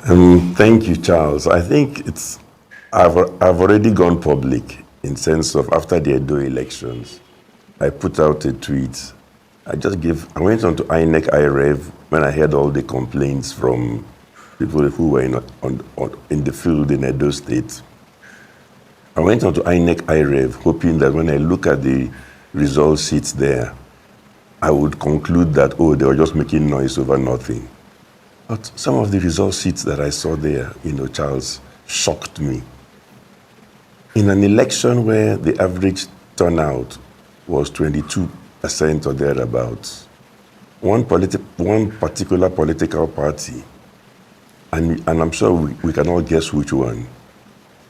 Thank you, Charles. I think I've already gone public in sense of after the Edo elections. I put out a tweet. I went on to INEC IREV when I heard all the complaints from people who were in the field in Edo State. I went on to INEC IREV hoping that when I look at the result sheets there, I would conclude that, they were just making noise over nothing. But some of the result sheets that I saw there, Charles, shocked me. In an election where the average turnout was 22% or thereabouts, one particular political party, and I'm sure we can all guess which one,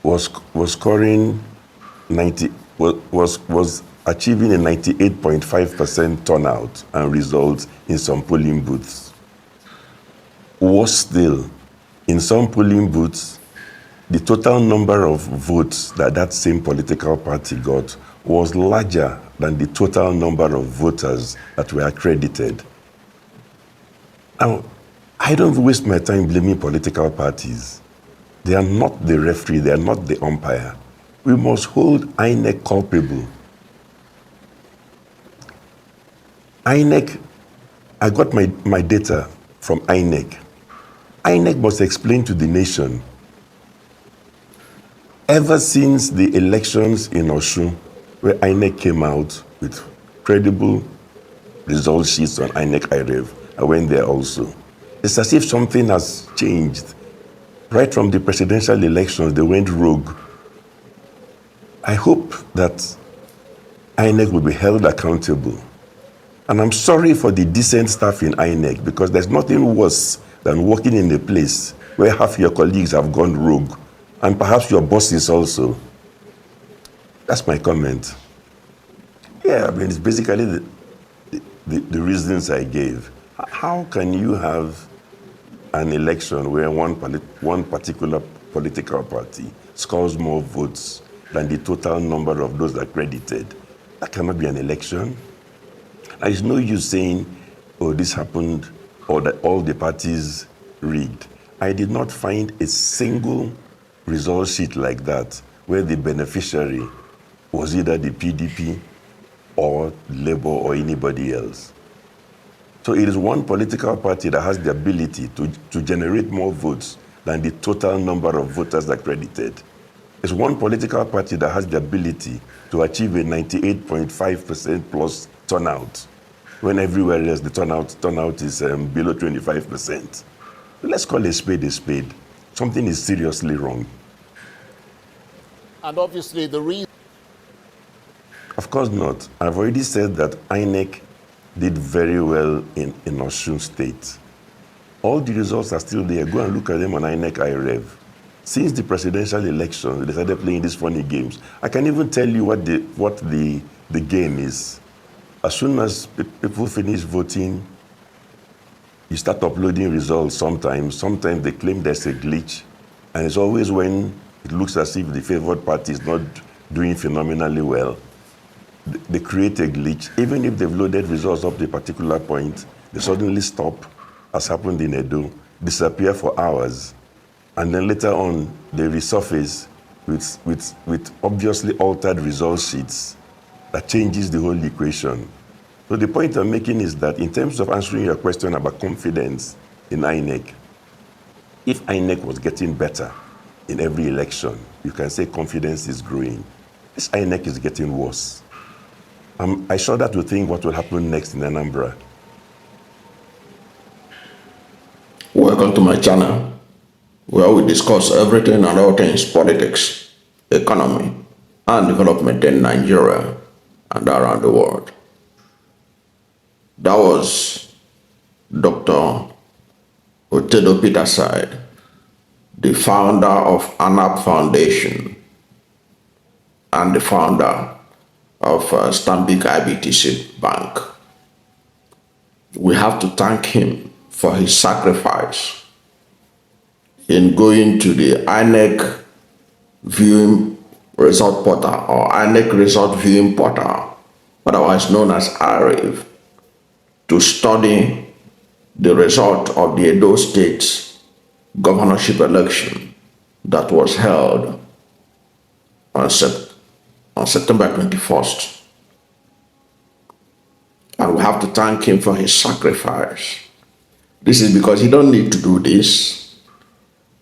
was scoring was achieving a 98.5% turnout and results in some polling booths. Worse still, in some polling booths, the total number of votes that same political party got was larger than the total number of voters that were accredited. Now, I don't waste my time blaming political parties. They are not the referee, they are not the umpire. We must hold INEC culpable. INEC, I got my data from INEC. INEC must explain to the nation, ever since the elections in Osun, where INEC came out with credible result sheets on INEC IREV, I went there also. It's as if something has changed. Right from the presidential elections, they went rogue. I hope that INEC will be held accountable. And I'm sorry for the decent staff in INEC, because there's nothing worse than working in a place where half your colleagues have gone rogue, and perhaps your bosses also. That's my comment. Yeah, it's basically the reasons I gave. How can you have an election where one particular political party scores more votes than the total number of those accredited? That cannot be an election. There's no use saying, this happened, or that all the parties rigged. I did not find a single result sheet like that where the beneficiary was either the PDP or Labour or anybody else. So it is one political party that has the ability to generate more votes than the total number of voters accredited. It's one political party that has the ability to achieve a 98.5% plus turnout, when everywhere else the turnout is below 25%. Let's call a spade a spade. Something is seriously wrong. And obviously the reason... Of course not. I've already said that INEC did very well in Osun State. All the results are still there. Go and look at them on INEC IREV. Since the presidential election, they started playing these funny games. I can even tell you what the game is. As soon as people finish voting, you start uploading results sometimes. Sometimes they claim there's a glitch. And it's always when it looks as if the favored party is not doing phenomenally well. They create a glitch. Even if they've loaded results up to a particular point, they suddenly stop, as happened in Edo, disappear for hours. And then later on, they resurface with obviously altered result sheets that changes the whole equation. So the point I'm making is that in terms of answering your question about confidence in INEC, if INEC was getting better in every election, you can say confidence is growing. This INEC is getting worse. I shudder to think what will happen next in Anambra. Welcome to my channel, where we discuss everything and all things politics, economy, and development in Nigeria and around the world. That was Dr. Atedo Peterside, the founder of Anap Foundation and the founder of Stanbic IBTC Bank. We have to thank him for his sacrifice in going to the INEC viewing result portal, or INEC result viewing portal, otherwise known as IREV, to study the result of the Edo State governorship election that was held on, on September 21st. And we have to thank him for his sacrifice. This is because he don't need to do this.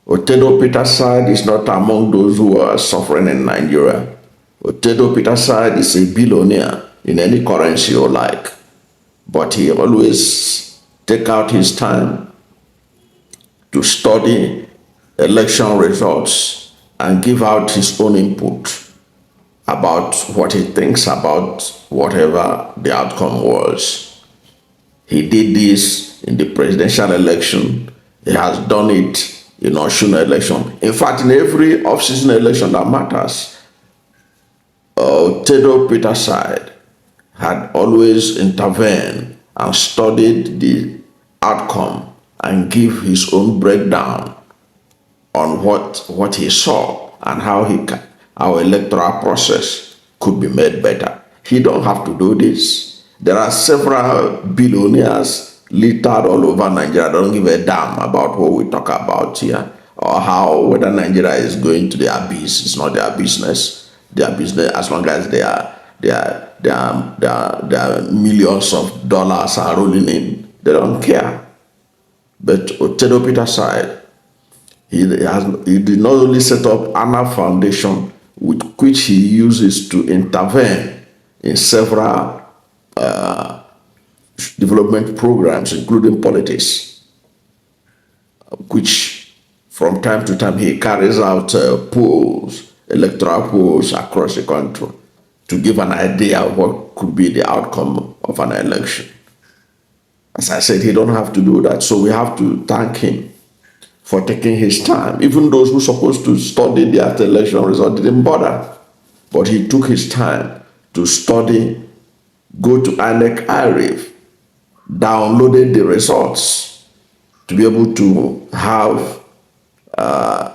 Atedo Peterside is not among those who are suffering in Nigeria. Atedo Peterside is a billionaire in any currency you like. But he always take out his time to study election results and give out his own input about what he thinks about whatever the outcome was. He did this in the presidential election. He has done it in Osun election. In fact, in every off-season election that matters, Atedo Peterside had always intervened and studied the outcome and give his own breakdown on what he saw and how our electoral process could be made better. He don't have to do this. There are several billionaires littered all over Nigeria. Don't give a damn about what we talk about here or whether Nigeria is going to the abyss. It's not their business. Their business, as long as their millions of dollars are rolling in, they don't care. But Atedo Peterside, he did not only set up Anap Foundation, with which he uses to intervene in several development programs, including politics, which from time to time he carries out polls, electoral polls across the country to give an idea of what could be the outcome of an election. As I said, he don't have to do that, so we have to thank him for taking his time. Even those who are supposed to study the after election result didn't bother, but he took his time to study, go to INEC IREV, downloaded the results to be able to have a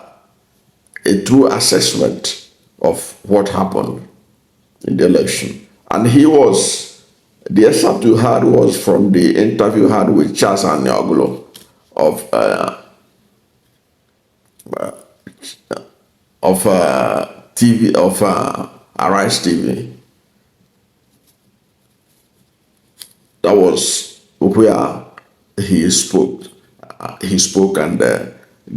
true assessment of what happened in the election. And the excerpt you had was from the interview I had with Charles Anyagulo of TV, of Arise TV. That was where he spoke. He spoke and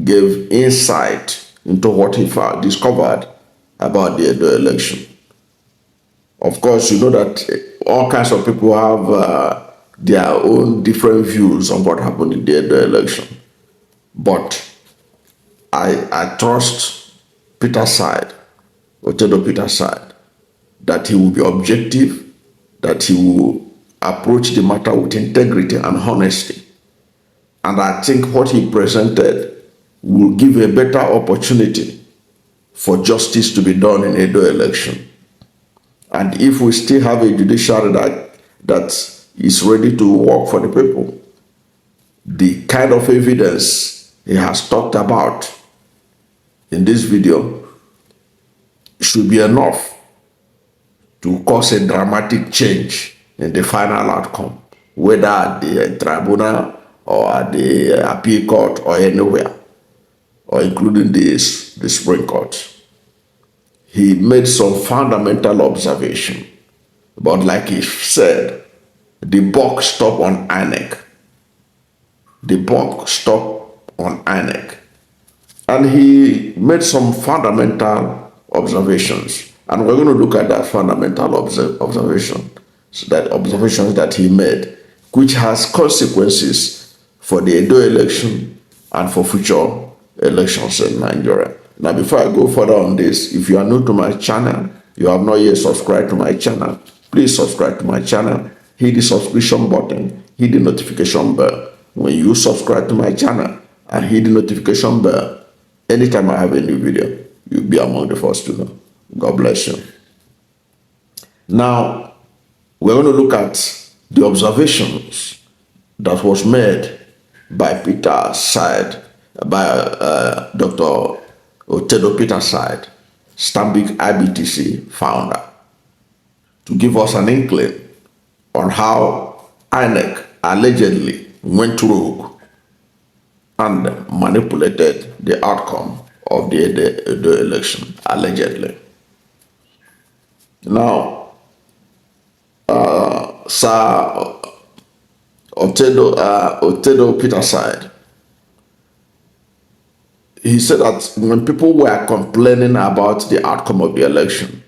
gave insight into what he discovered about the Edo election. Of course, you know that all kinds of people have their own different views on what happened in the Edo election. But I trust Peterside, Atedo Peterside, that he will be objective, that he will approach the matter with integrity and honesty. And I think what he presented will give a better opportunity for justice to be done in Edo election. And if we still have a judiciary that is ready to work for the people, the kind of evidence he has talked about in this video should be enough to cause a dramatic change in the final outcome, whether at the tribunal or at the appeal court or anywhere, or including the Supreme Court. He made some fundamental observation, but like he said, the buck stopped on INEC. The buck stopped on INEC. And he made some fundamental observations. And we're going to look at that fundamental observations that he made, which has consequences for the Edo election and for future elections in Nigeria. Now, before I go further on this, if you are new to my channel, you have not yet subscribed to my channel, please subscribe to my channel, hit the subscription button, hit the notification bell. When you subscribe to my channel and hit the notification bell, anytime I have a new video, you'll be among the first to know. God bless you. Now, we're going to look at the observations that was made by Peterside, by Dr. Atedo Peterside, Stanbic IBTC founder, to give us an inkling on how INEC allegedly went rogue and manipulated the outcome of the election, allegedly. Now, Sir Atedo Peterside, he said that when people were complaining about the outcome of the election,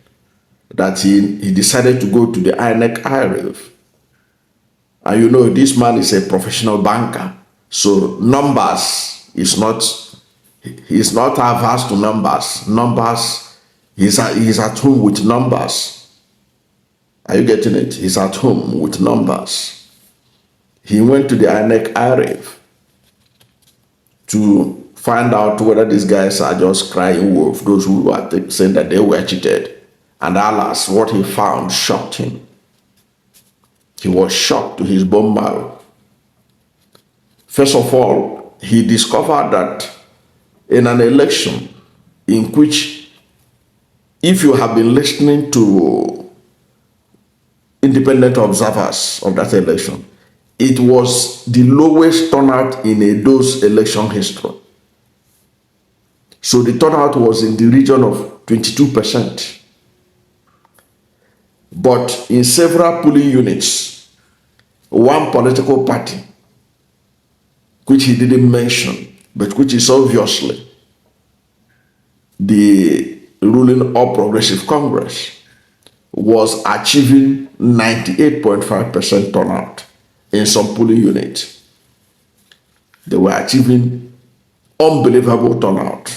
that he decided to go to the INEC IREV. And you know, this man is a professional banker. So numbers is not, he's not averse to numbers. Numbers, he's at home with numbers. Are you getting it? He's at home with numbers. He went to the INEC IREV to find out whether these guys are just crying wolf, those who are saying that they were cheated. And alas, what he found shocked him. He was shocked to his bone marrow. First of all, he discovered that in an election in which, if you have been listening to independent observers of that election, it was the lowest turnout in Edo's election history. So the turnout was in the region of 22%. But in several polling units, one political party, which he didn't mention, but which is obviously the ruling All Progressive Congress, was achieving 98.5% turnout in some polling units. They were achieving unbelievable turnout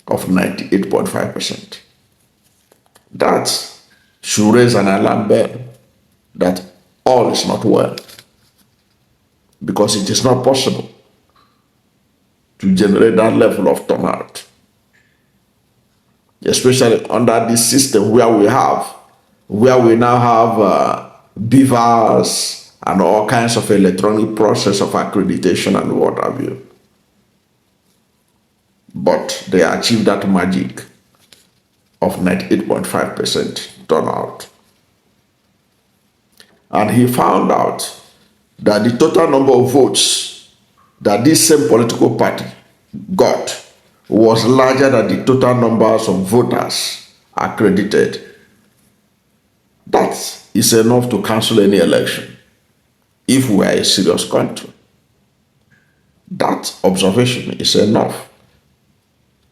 of 98.5%. That should raise an alarm bell that all is not well, because it is not possible to generate that level of turnout, especially under this system where we now have beavers and all kinds of electronic process of accreditation and what have you. But they achieved that magic of 98.5% turnout. And he found out that the total number of votes that this same political party got was larger than the total numbers of voters accredited. That is enough to cancel any election if we are a serious country. That observation is enough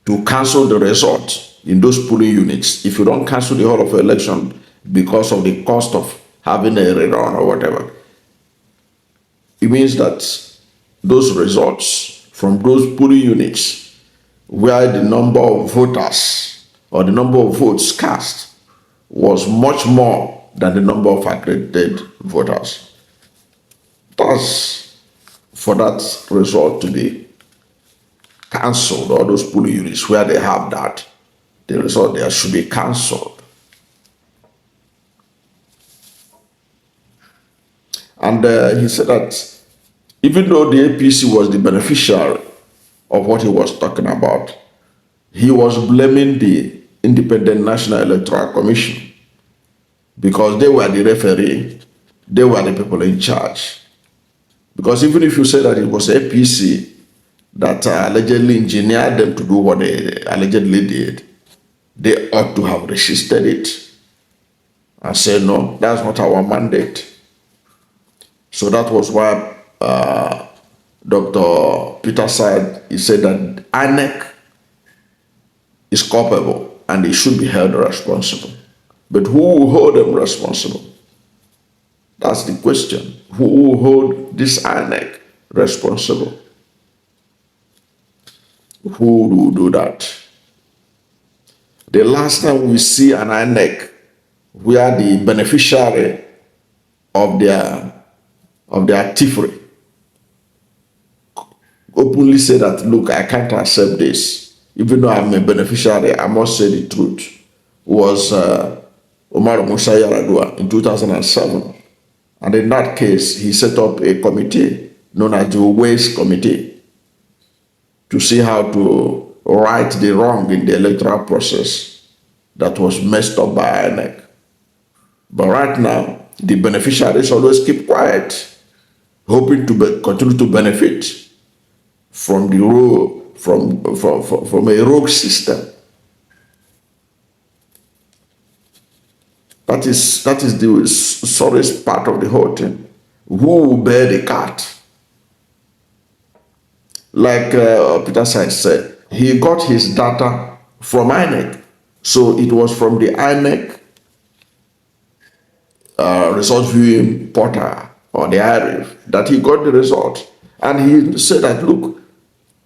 to cancel the result in those polling units. If you don't cancel the whole of the election because of the cost of having a rerun or whatever, it means that those results from those polling units where the number of voters or the number of votes cast was much more than the number of accredited voters. Thus, for that result to be cancelled, or those polling units where they have that, the result there should be cancelled. And he said that even though the APC was the beneficiary of what he was talking about, he was blaming the Independent National Electoral Commission because they were the referee, they were the people in charge. Because even if you say that it was APC that allegedly engineered them to do what they allegedly did, they ought to have resisted it and said, no, that's not our mandate. So that was why Dr. Peterside, he said that INEC is culpable and they should be held responsible. But who will hold them responsible? That's the question. Who will hold this INEC responsible? Who will do that? The last time we see an INEC where the beneficiary of their thievery openly say that, look, I can't accept this, even though I'm a beneficiary, I must say the truth, was Omar Musa Yaradua in 2007. And in that case, he set up a committee known as the Waste Committee to see how to right the wrong in the electoral process that was messed up by INEC. But right now, the beneficiaries always keep quiet, hoping to continue to benefit from the rogue, from a rogue system. That is the sorriest part of the whole thing. Who will bear the cat? Like Peterside said, he got his data from INEC. So it was from the INEC result viewing portal or the IRIF that he got the result. And he said that, look,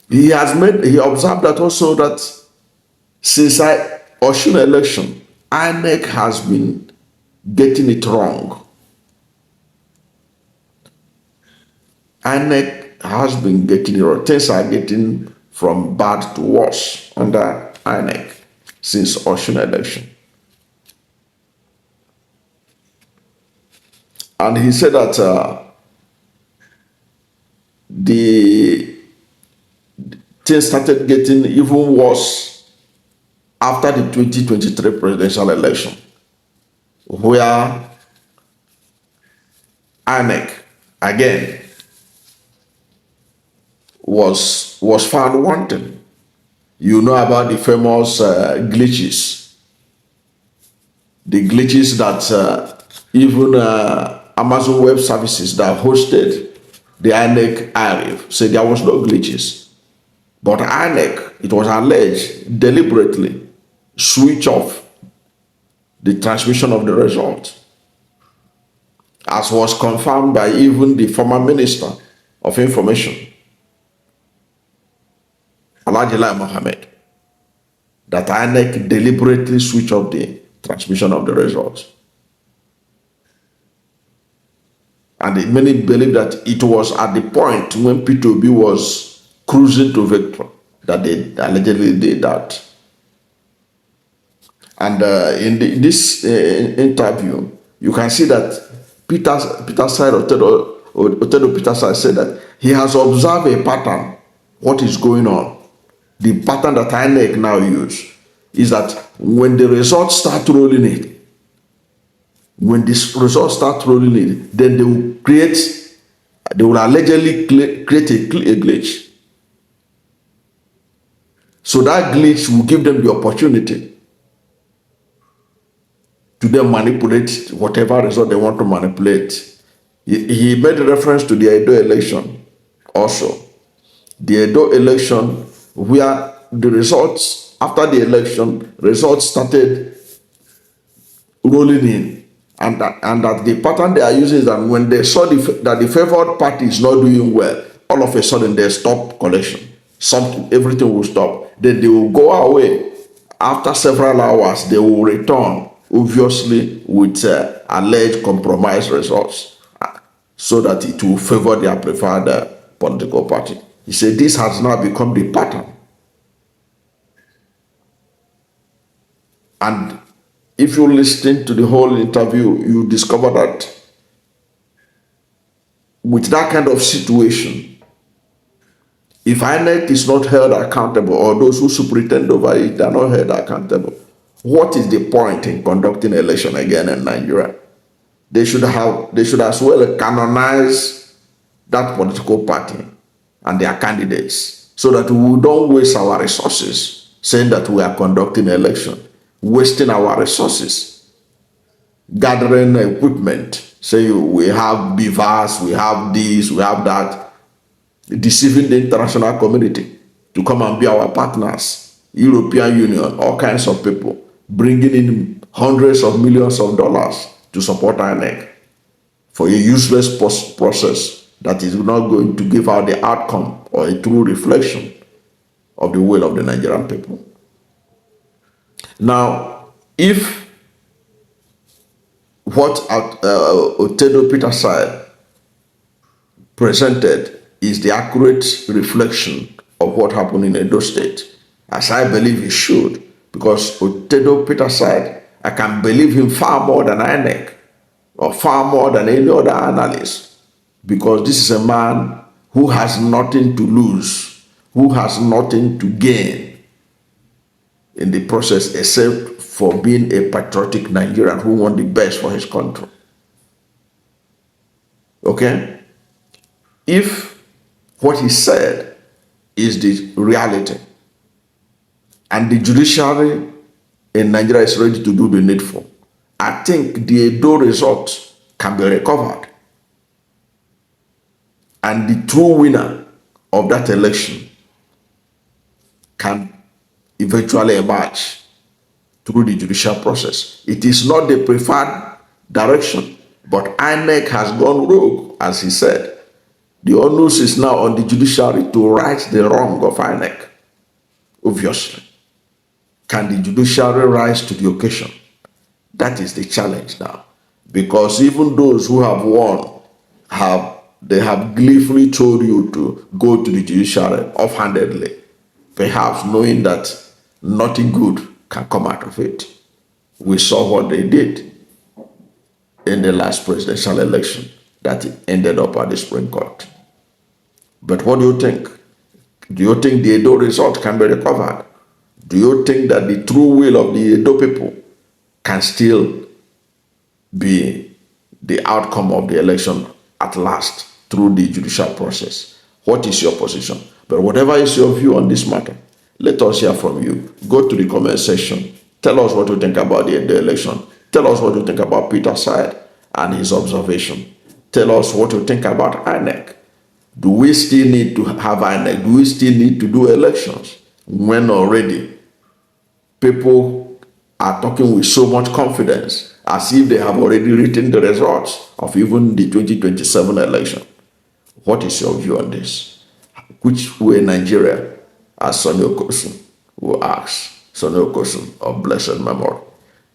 he observed that also that since Osun election, INEC has been getting it wrong. INEC has been getting it wrong. Things are getting from bad to worse under INEC since Osun election. And he said that the things started getting even worse after the 2023 presidential election, where INEC again was found wanting. You know about the famous glitches. The glitches that even Amazon Web Services that hosted the INEC IRIF said there was no glitches. But INEC, it was alleged, deliberately switch off the transmission of the result, as was confirmed by even the former Minister of Information, Alhaji Lai Mohammed, that INEC deliberately switched off the transmission of the results. And many believe that it was at the point when P2B was cruising to victory that they allegedly did that. And in this interview, you can see that Peterside, Atedo Peterside said that he has observed a pattern, what is going on. The pattern that INEC now use is that when the results start rolling in, then they will allegedly create a glitch. So that glitch will give them the opportunity to then manipulate whatever result they want to manipulate. He made reference to the Edo election also. The Edo election, where the results, after the election, results started rolling in. And that the pattern they are using is that when they saw that the favored party is not doing well, all of a sudden they stop collection. Everything will stop. Then they will go away. After several hours, they will return, obviously with alleged compromised results, so that it will favor their preferred political party. He said this has now become the pattern. And if you listen to the whole interview, you discover that with that kind of situation, if INEC is not held accountable, or those who superintend over it are not held accountable, what is the point in conducting election again in Nigeria? They should as well canonize that political party and their candidates, so that we don't waste our resources saying that we are conducting election, wasting our resources, gathering equipment, say we have beavers, we have this, we have that, deceiving the international community to come and be our partners, European Union, all kinds of people, bringing in hundreds of millions of dollars to support INEC for a useless process that is not going to give out the outcome or a true reflection of the will of the Nigerian people. Now, if what Atedo Peterside presented is the accurate reflection of what happened in Edo State, as I believe it should, because Atedo Peterside, I can believe him far more than INEC or far more than any other analyst, because this is a man who has nothing to lose, who has nothing to gain in the process except for being a patriotic Nigerian who wants the best for his country. Okay? If what he said is the reality. And the judiciary in Nigeria is ready to do the needful. I think the Edo result can be recovered. And the true winner of that election can eventually emerge through the judicial process. It is not the preferred direction, but INEC has gone rogue, as he said. The onus is now on the judiciary to right the wrong of INEC, obviously. Can the judiciary rise to the occasion? That is the challenge now. Because even those who have won have gleefully told you to go to the judiciary offhandedly, perhaps knowing that nothing good can come out of it. We saw what they did in the last presidential election that ended up at the Supreme Court. But what do you think? Do you think the Edo result can be recovered? Do you think that the true will of the Edo people can still be the outcome of the election at last through the judicial process? What is your position? But whatever is your view on this matter, let us hear from you. Go to the comment section. Tell us what you think about the election. Tell us what you think about Peterside and his observation. Tell us what you think about INEC. Do we still need to have INEC? Do we still need to do elections when already people are talking with so much confidence as if they have already written the results of even the 2027 election? What is your view on this? Which way Nigeria, as Sonny Okosun will ask, Sonny Okosun of blessed memory.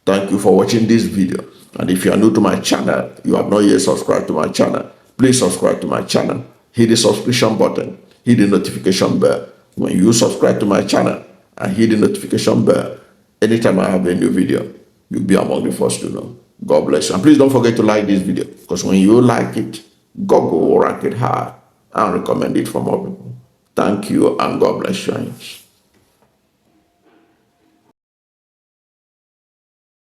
Thank you for watching this video. And if you are new to my channel, you have not yet subscribed to my channel, please subscribe to my channel. Hit the subscription button, hit the notification bell. When you subscribe to my channel and hit the notification bell, anytime I have a new video, you'll be among the first to know. God bless you. And please don't forget to like this video, because when you like it, God will rank it high and recommend it for more people. Thank you, and God bless you.